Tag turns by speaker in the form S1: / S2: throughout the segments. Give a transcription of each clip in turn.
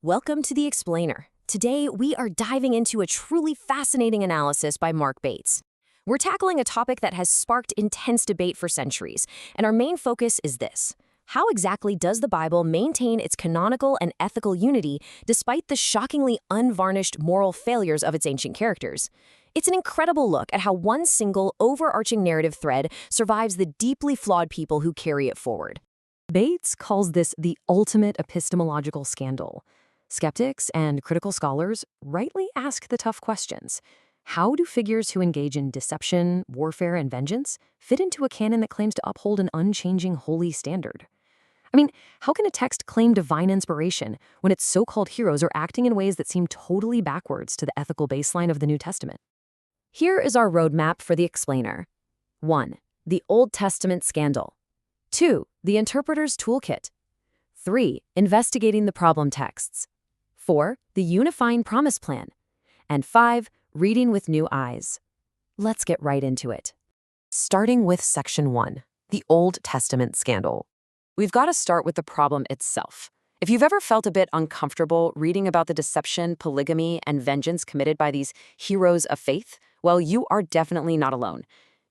S1: Welcome to The Explainer. Today, we are diving into a truly fascinating analysis by Mark Bates. We're tackling a topic that has sparked intense debate for centuries, and our main focus is this. How exactly does the Bible maintain its canonical and ethical unity despite the shockingly unvarnished moral failures of its ancient characters? It's an incredible look at how one single, overarching narrative thread survives the deeply flawed people who carry it forward. Bates calls this the ultimate epistemological scandal. Skeptics and critical scholars rightly ask the tough questions. How do figures who engage in deception, warfare, and vengeance fit into a canon that claims to uphold an unchanging holy standard? How can a text claim divine inspiration when its so-called heroes are acting in ways that seem totally backwards to the ethical baseline of the New Testament? Here is our roadmap for the explainer. 1. The Old Testament scandal. 2. The interpreter's toolkit. 3. Investigating the problem texts. 4. The unifying promise plan. And 5. Reading with new eyes. Let's get right into it. Starting with Section 1, the Old Testament scandal. We've got to start with the problem itself. If you've ever felt a bit uncomfortable reading about the deception, polygamy, and vengeance committed by these heroes of faith, well, you are definitely not alone.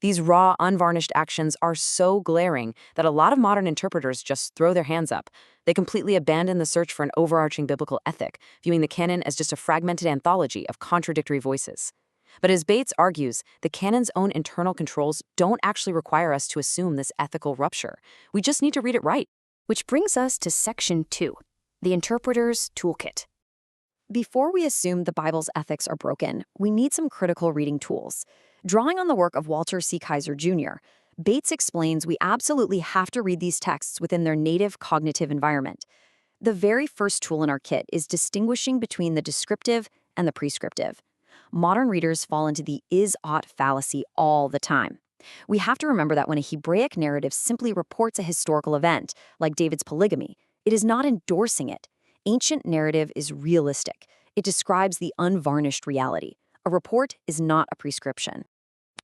S1: These raw, unvarnished actions are so glaring that a lot of modern interpreters just throw their hands up. They completely abandon the search for an overarching biblical ethic, viewing the canon as just a fragmented anthology of contradictory voices. But as Bates argues, the canon's own internal controls don't actually require us to assume this ethical rupture. We just need to read it right.
S2: Which brings us to Section 2, the interpreter's toolkit. Before we assume the Bible's ethics are broken, we need some critical reading tools. Drawing on the work of Walter C. Kaiser Jr., Bates explains we absolutely have to read these texts within their native cognitive environment. The very first tool in our kit is distinguishing between the descriptive and the prescriptive. Modern readers fall into the is-ought fallacy all the time. We have to remember that when a Hebraic narrative simply reports a historical event, like David's polygamy, it is not endorsing it. Ancient narrative is realistic. It describes the unvarnished reality. A report is not a prescription.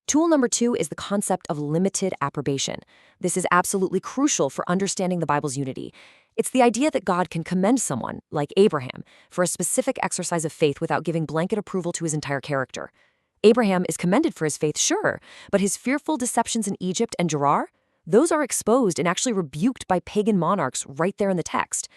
S2: Tool number 2 is the concept of limited approbation. This is absolutely crucial for understanding the Bible's unity. It's the idea that God can commend someone, like Abraham, for a specific exercise of faith without giving blanket approval to his entire character. Abraham is commended for his faith, sure, but his fearful deceptions in Egypt and Gerar, those are exposed and actually rebuked by pagan monarchs right there in the text.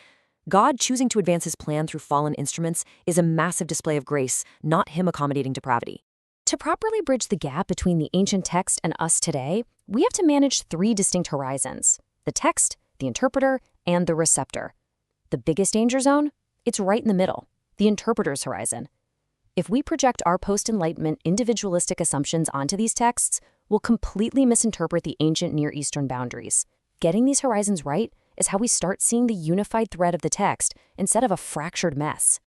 S2: God choosing to advance his plan through fallen instruments is a massive display of grace, not him accommodating depravity. To properly bridge the gap between the ancient text and us today, we have to manage 3 distinct horizons: the text, the interpreter, and the receptor. The biggest danger zone? It's right in the middle, the interpreter's horizon. If we project our post-Enlightenment individualistic assumptions onto these texts, we'll completely misinterpret the ancient Near Eastern boundaries. Getting these horizons right is how we start seeing the unified thread of the text instead of a fractured mess.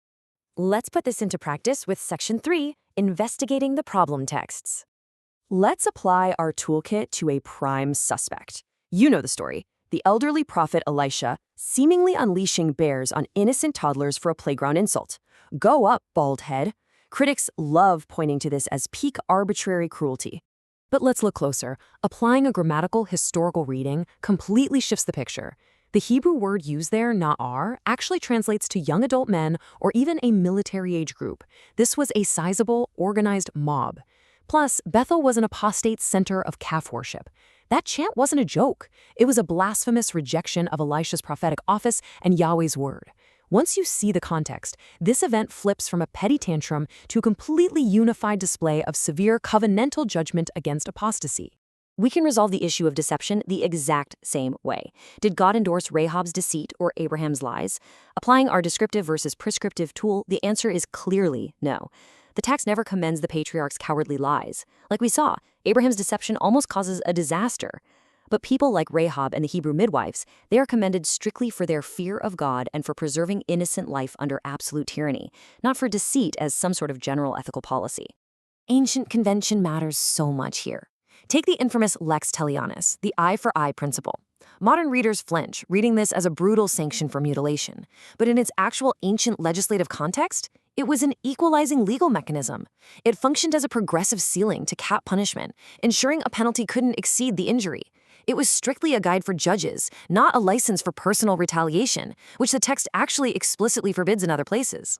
S2: Let's put this into practice with Section 3, investigating the problem texts. Let's apply our toolkit to a prime suspect. You know the story. The elderly prophet Elisha seemingly unleashing bears on innocent toddlers for a playground insult. Go up, bald head. Critics love pointing to this as peak arbitrary cruelty. But let's look closer. Applying a grammatical historical reading completely shifts the picture. The Hebrew word used there, na'ar, actually translates to young adult men or even a military age group. This was a sizable, organized mob. Plus, Bethel was an apostate center of calf worship. That chant wasn't a joke. It was a blasphemous rejection of Elisha's prophetic office and Yahweh's word. Once you see the context, this event flips from a petty tantrum to a completely unified display of severe covenantal judgment against apostasy. We can resolve the issue of deception the exact same way. Did God endorse Rahab's deceit or Abraham's lies? Applying our descriptive versus prescriptive tool, the answer is clearly no. The text never commends the patriarch's cowardly lies. Like we saw, Abraham's deception almost causes a disaster. But people like Rahab and the Hebrew midwives, they are commended strictly for their fear of God and for preserving innocent life under absolute tyranny, not for deceit as some sort of general ethical policy. Ancient convention matters so much here. Take the infamous lex talionis, the eye for eye principle. Modern readers flinch, reading this as a brutal sanction for mutilation. But in its actual ancient legislative context, it was an equalizing legal mechanism. It functioned as a progressive ceiling to cap punishment, ensuring a penalty couldn't exceed the injury.
S1: It was strictly a guide for judges, not a license for personal retaliation, which the text actually explicitly forbids in other places.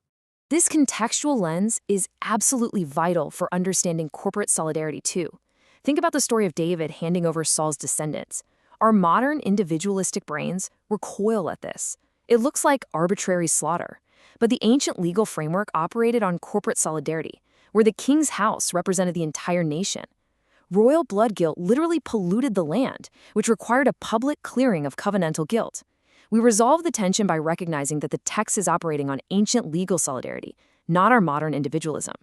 S1: This contextual lens is absolutely vital for understanding corporate solidarity too. Think about the story of David handing over Saul's descendants. Our modern individualistic brains recoil at this. It looks like arbitrary slaughter. But the ancient legal framework operated on corporate solidarity, where the king's house represented the entire nation. Royal blood guilt literally polluted the land, which required a public clearing of covenantal guilt. We resolve the tension by recognizing that the text is operating on ancient legal solidarity, not our modern individualism.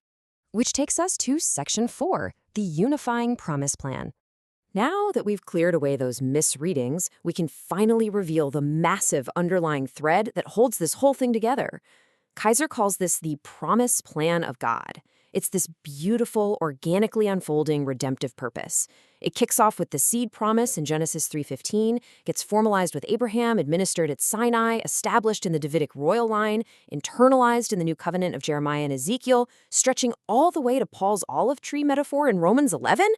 S1: Which takes us to Section 4, the unifying promise plan. Now that we've cleared away those misreadings, we can finally reveal the massive underlying thread that holds this whole thing together. Kaiser calls this the promise plan of God. It's this beautiful, organically unfolding redemptive purpose. It kicks off with the seed promise in Genesis 3:15, gets formalized with Abraham, administered at Sinai, established in the Davidic royal line, internalized in the new covenant of Jeremiah and Ezekiel, stretching all the way to Paul's olive tree metaphor in Romans 11.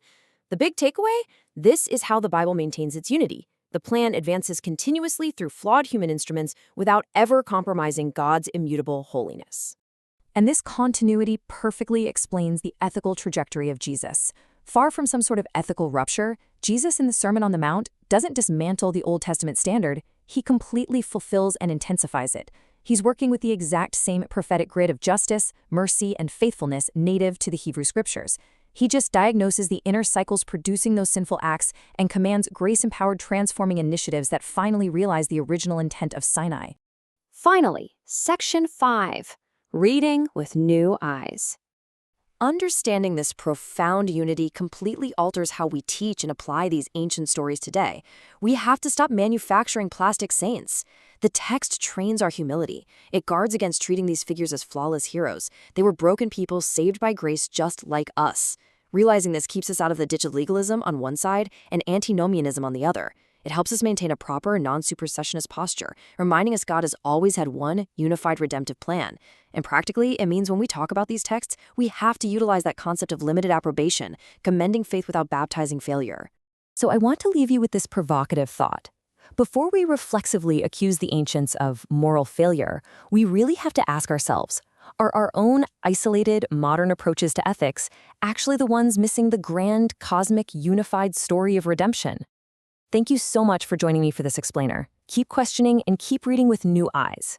S1: The big takeaway? This is how the Bible maintains its unity. The plan advances continuously through flawed human instruments without ever compromising God's immutable holiness. And this continuity perfectly explains the ethical trajectory of Jesus. Far from some sort of ethical rupture, Jesus in the Sermon on the Mount doesn't dismantle the Old Testament standard, he completely fulfills and intensifies it. He's working with the exact same prophetic grid of justice, mercy, and faithfulness native to the Hebrew Scriptures. He just diagnoses the inner cycles producing those sinful acts and commands grace-empowered transforming initiatives that finally realize the original intent of Sinai.
S2: Finally, Section 5, reading with new eyes.
S1: Understanding this profound unity completely alters how we teach and apply these ancient stories today. We have to stop manufacturing plastic saints. The text trains our humility. It guards against treating these figures as flawless heroes. They were broken people saved by grace just like us. Realizing this keeps us out of the ditch of legalism on one side and antinomianism on the other. It helps us maintain a proper, non-supersessionist posture, reminding us God has always had one unified redemptive plan. And practically, it means when we talk about these texts, we have to utilize that concept of limited approbation, commending faith without baptizing failure. So I want to leave you with this provocative thought. Before we reflexively accuse the ancients of moral failure, we really have to ask ourselves, are our own isolated, modern approaches to ethics actually the ones missing the grand, cosmic, unified story of redemption? Thank you so much for joining me for this explainer. Keep questioning and keep reading with new eyes.